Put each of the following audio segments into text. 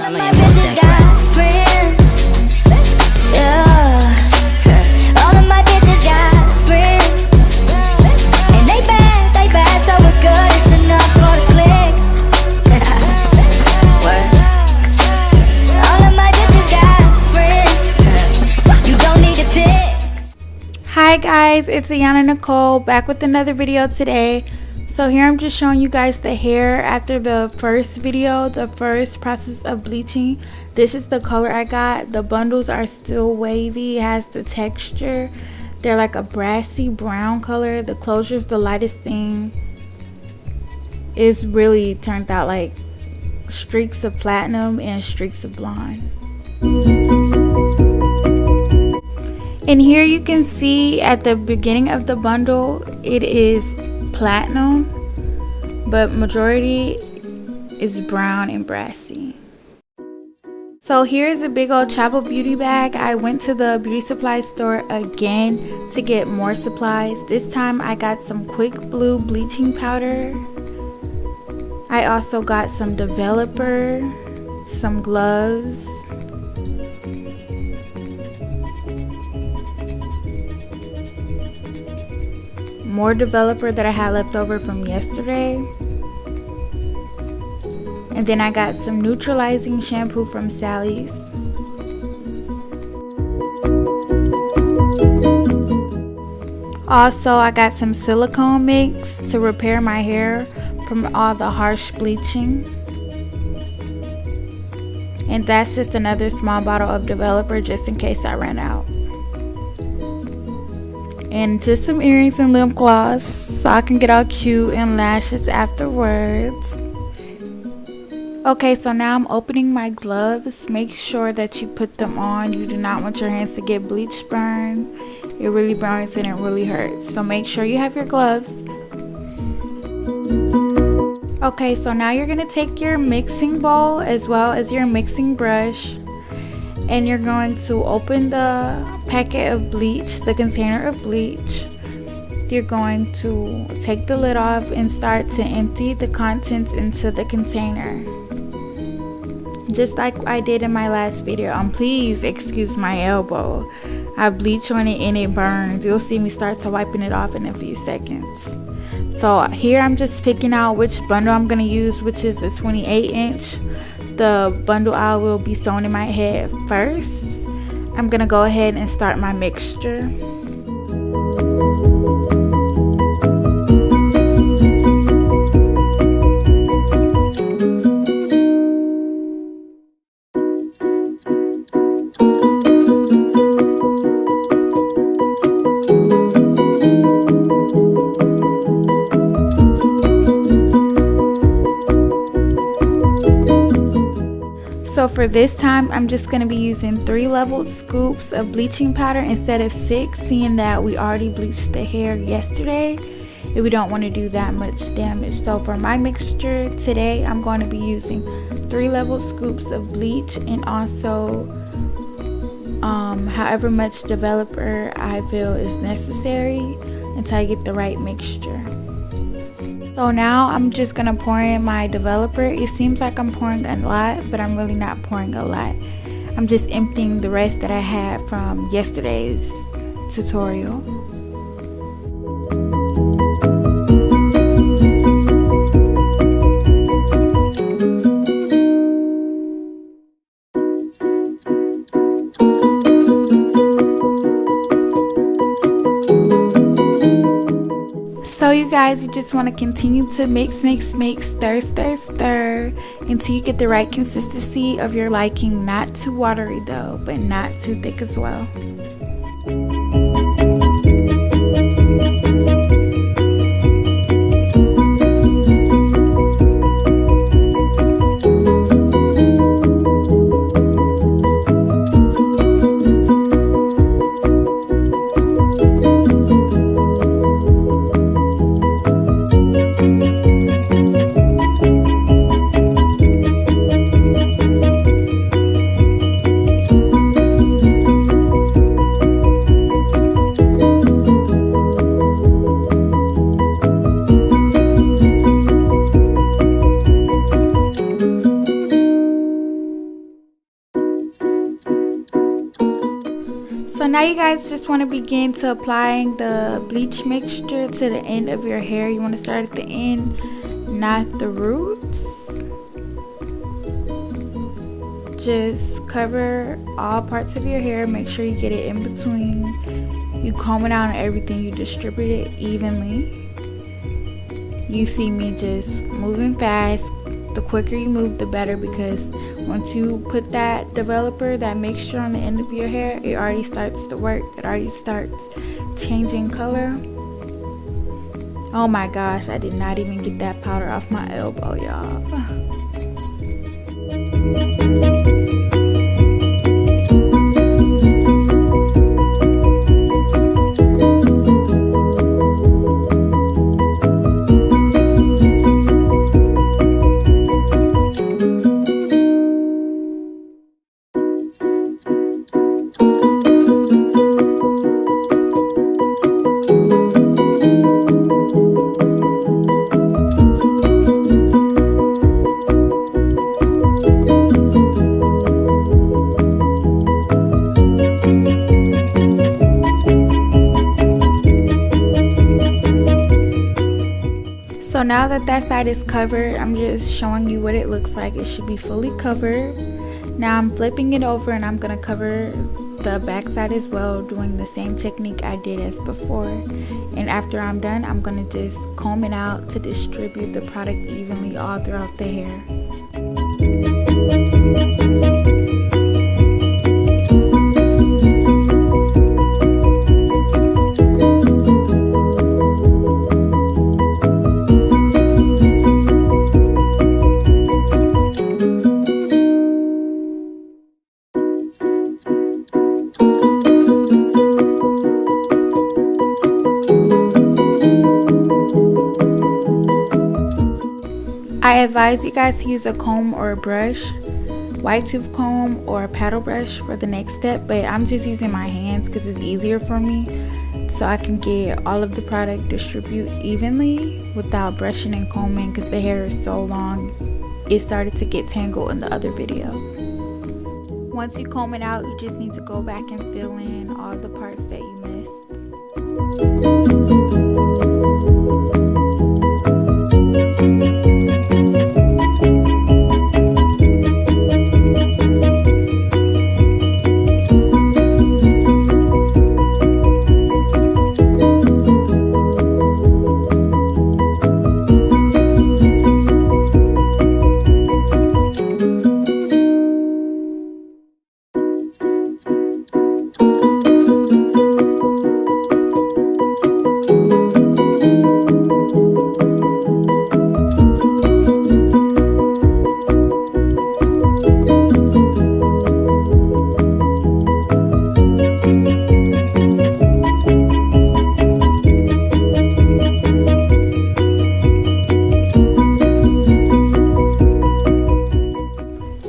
Tell me your most sex right. All of my bitches got friends, and they bad, so we're good, it's enough for the click. What? All of my bitches got friends, you don't need to pick. Hi guys, it's Ayana Nicole back with another video today. So here I'm just showing you guys the hair after the first video, the first process of bleaching. This is the color I got. The bundles are still wavy. It has the texture. They're like a brassy brown color. The closure is the lightest thing. It's really turned out like streaks of platinum and streaks of blonde. And here you can see at the beginning of the bundle it is platinum, but majority is brown and brassy. So here's a big old travel beauty bag. I went to the beauty supply store again to get more supplies. This time I got some quick blue bleaching powder. I also got some developer, some gloves, more developer that I had left over from yesterday, and then I got some neutralizing shampoo from Sally's. Also, I got some silicone mix to repair my hair from all the harsh bleaching, and that's just another small bottle of developer just in case I ran out. And just some earrings and lip gloss so I can get all cute, and lashes afterwards. Okay, so now I'm opening my gloves. Make sure that you put them on. You do not want your hands to get bleach burned. It really burns and it really hurts. So make sure you have your gloves. Okay, so now you're going to take your mixing bowl as well as your mixing brush, and you're going to open the packet of bleach, the container of bleach. You're going to take the lid off and start to empty the contents into the container, just like I did in my last video. Please excuse my elbow. I have bleach on it and it burns. You'll see me start to wiping it off in a few seconds. So here I'm just picking out which bundle I'm going to use, which is the 28-inch. The bundle I will be sewing in my head first. I'm gonna go ahead and start my mixture. So for this time, I'm just going to be using 3 leveled scoops of bleaching powder instead of 6, seeing that we already bleached the hair yesterday and we don't want to do that much damage. So for my mixture today, I'm going to be using 3 leveled scoops of bleach, and also however much developer I feel is necessary until I get the right mixture. So now I'm just gonna pour in my developer. It seems like I'm pouring a lot, but I'm really not pouring a lot. I'm just emptying the rest that I had from yesterday's tutorial. So you guys, you just want to continue to mix, stir, until you get the right consistency of your liking. Not too watery though, but not too thick as well. So now you guys just want to begin to applying the bleach mixture to the end of your hair. You want to start at the end, not the roots. Just cover all parts of your hair. Make sure you get it in between. You comb it out and everything. You distribute it evenly. You see me just moving fast. The quicker you move, the better, because once you put that developer, that mixture on the end of your hair, it already starts to work. It already starts changing color. Oh my gosh, I did not even get that powder off my elbow, y'all. So now that side is covered, I'm just showing you what it looks like. It should be fully covered. Now I'm flipping it over and I'm going to cover the back side as well, doing the same technique I did as before. And after I'm done, I'm going to just comb it out to distribute the product evenly all throughout the hair. I advise you guys to use a comb or a brush, white tooth comb or a paddle brush for the next step, but I'm just using my hands because it's easier for me, so I can get all of the product distribute evenly without brushing and combing, because the hair is so long it started to get tangled in the other video. Once you comb it out, you just need to go back and fill in all the parts that you missed.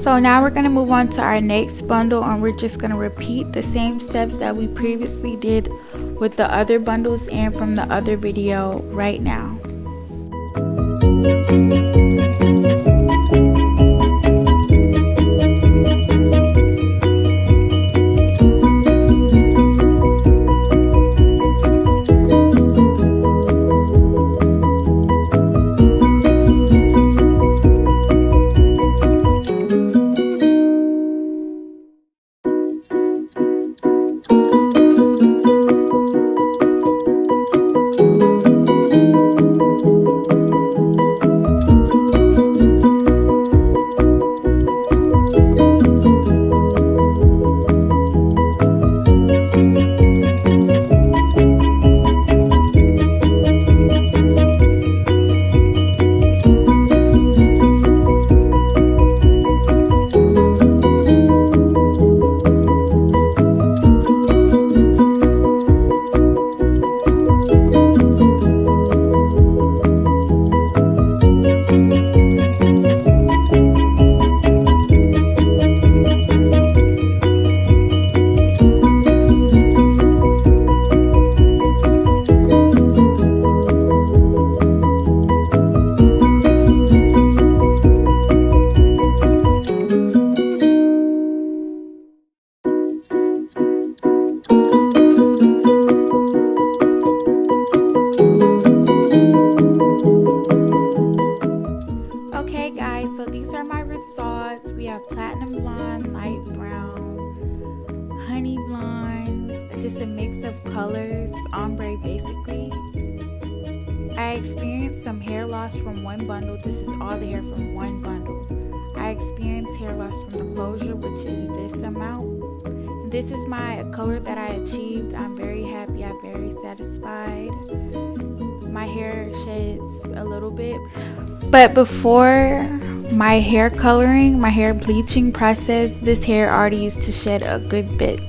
So now we're going to move on to our next bundle, and we're just going to repeat the same steps that we previously did with the other bundles and from the other video right now. shots. We have platinum blonde, light brown, honey blonde, just a mix of colors, ombre basically. I experienced some hair loss from one bundle. This is all the hair from one bundle. I experienced hair loss from the closure, which is this amount. This is my color that I achieved. I'm very happy. I'm very satisfied. My hair sheds a little bit. But before my hair coloring, my hair bleaching process, this hair already used to shed a good bit.